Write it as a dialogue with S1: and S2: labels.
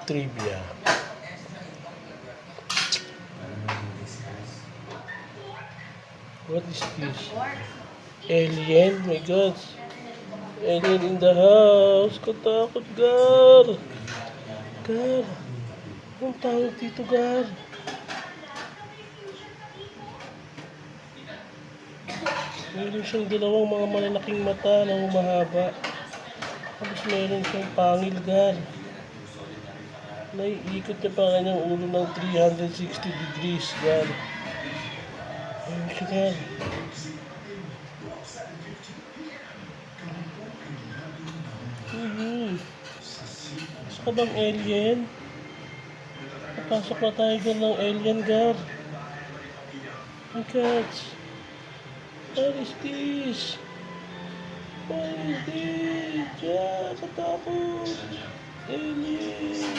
S1: trivia. What is this? Alien? My God. Alien in the house. Katakot, Gar. Gar. Anong tawag dito, Gar? Meron siyang dalawang mga malalaking mata na humahaba. Tapos meron siyang pangil, Gar. Naiikot niya pa kanyang ulo ng 360 degrees, Gar. Ayun siya, Gar. Gusto ka bang alien? Napasok na tayo Gar ng alien, Gar. My God. What is this? What is this? Yeah, katakot. Alien.